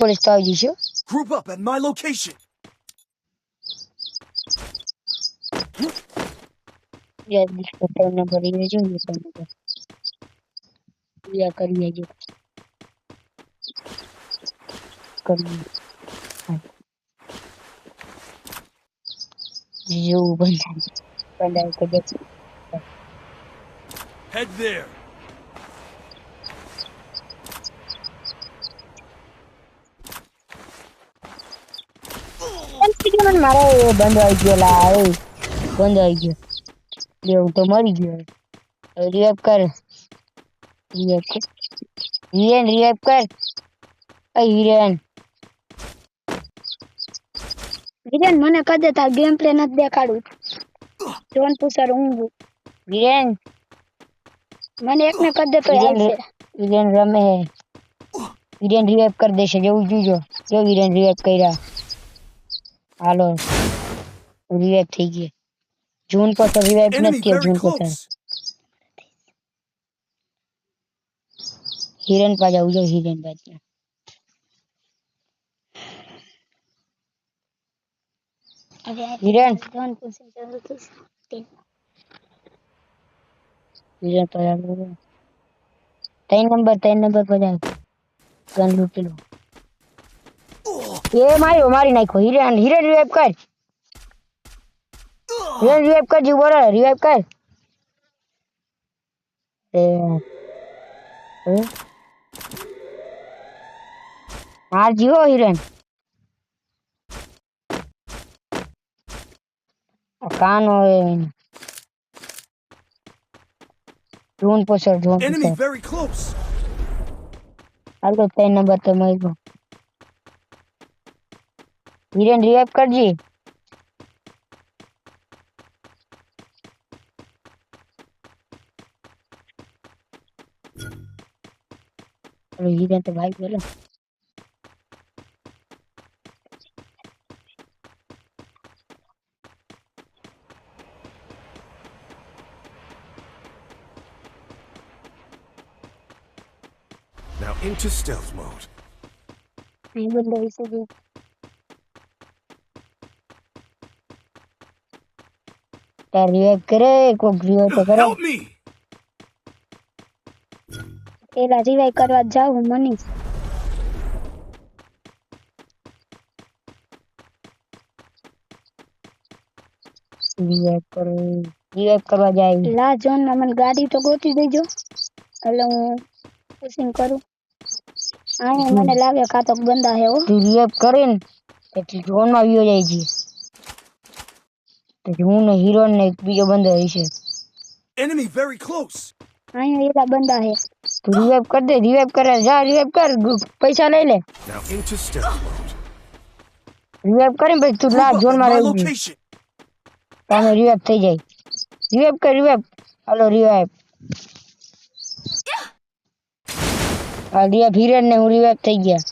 Police તો આવી જશે. Group up at my location. યાર ડિસ્કોટર નંબર એ જોઈએ તમને. યા કરી લેજો. કરી જેવું બંધાય કદાચ. Head there. મારે બંધ આવી ગયો લા બંધ આવી ગયો. હું તો મરી ગયો. રિવાઇવ કર. હિરેન રિવાઇવ કર. હિરેન હિરેન મને કદે તાર ગેમ પ્લે નથી દેખાડું. જોન પુસર ઊંઘું. હિરેન મને એકને કદે તો આવશે. હિરેન રમે હે. હિરેન રિવાઇવ કરી દેશે. જેવું જોજો. જો હિરેન રિવાઇવ કર્યા. હાલો રિવાઇવ થઈ ગયા. જૂન પર તો રિવાઇવ Enemy નથી થયો. very જૂન પર close. હિરેન પાસે આવું જો. હિરેન પાસે હિરેન જોન પુસર ચાલુ થશે. હિરેન પાસે આવું. 3 નંબર પર જાય. ગન લૂટી લો. એ મારી નાખ્યો. હિરેન રિવાઇવ કર. હિરેન રિવાઇવ કર. જીવ બોલો રિવાઇવ કર. હાર જીવો હિરેન. કાનો ઝોન પોસર Enemy very close. હાલો 3 નંબર તો મળી ગયો. હિરેન રિવાઇવ કરજી. હિરેન તો ભાઈ ગયો. Now into stealth mode. અહીં બંધાઈ છે. તાર રિવાઇવ કરે. કોક રિવાઇવ તો કરે. Help me. પેલા રિવાઈ કરવા જાઉં મનીષ. રિવાઇવ કરવા જાય. લા જોન માં મને ગાડી તો ગોતી દેજો. એટલે હું પુશિંગ કરું. અહીંયા મને લાગે કાતો બંદા હે હો. તું રિવાઇવ કરે ને એટલે ઝોન માં આવ્યો જાય છે. તો હું ને હીરો ને બીજો બંદો હશે. Enemy very close. અહીંયા એલા બંદા હે. તું રિવાઇવ કર દે. રિવાઇવ કરે. જા રિવાઇવ કર. પૈસા લઈ લે. Now into stealth mode. Revive કરીને પછી તું લા Group up ઝોન at માં my રહી ગઈ. location. તમે રિવાઇવ થઈ જાય. રિવાઇવ કર. રિવાઇવ. હાલો રિવાઇવ. આ રિવાઇવ હિરેન ને હું રિવાઇવ થઈ ગયા.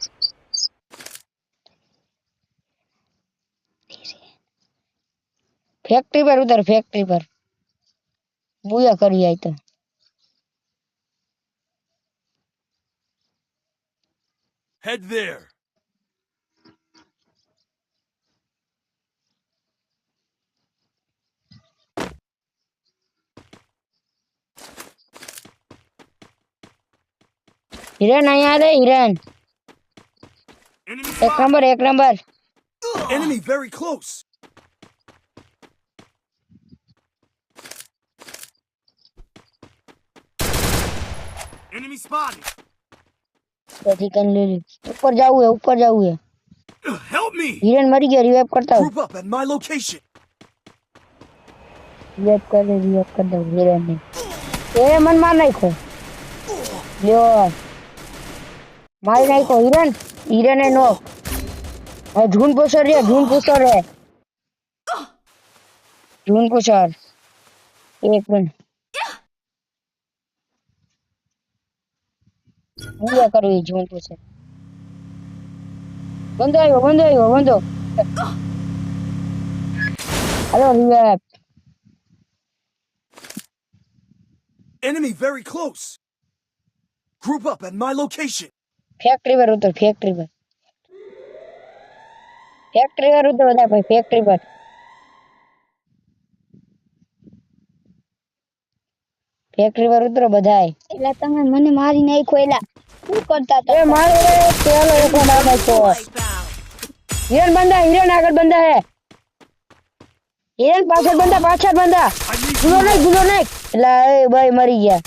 ફેક્ટરી પર ઉતર. ફેક્ટરી પર બુયા કરી જાય તો. Head there. હિરેન અહીંયા રે. હિરેન Enemy એક નંબર. એક number. Enemy very close. Enemy spotted. તેથી કઈ લઈ લે. ઉપર જવું હે. ઉપર જવું હે. Help me. હિરેન મરી ગયા. રિવાઇવ કરતા Group up at my location. Revive કરે. રિવાઇવ કરી દઉં હિરેન ને. એ મન માર નાખ્યો. લ્યો મારી નાખ્યો હિરેન. હિરેન એ નો. હવે ઝૂન પૂછો રે. ઝૂન પૂછો રે. ઝૂન પૂછો. એક મિનિટ. હું કરવી ઝૂન પૂછો. બંધો આવ્યો. બંધો આવ્યો. બંધો. હાલો revive. Enemy very close. Group up at my location. Factory પર ઉતર. ફેક્ટરી પર ફેક્ટરી પર ઉતરો તા ભાઈ ફેક્ટરી પર ઉતરો બધાય એટલે તમે મને મારી નાખ્યો એલા શું કરતા એ હતા મારે પેલો એકલો માર નાખ્યો હિરણ આગળ બંધા હે હિરણ પાછળ બંધા I need ગુલો નાખ એટલે એ ભાઈ મરી ગયા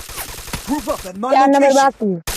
Move up at my 4 number location. બાકી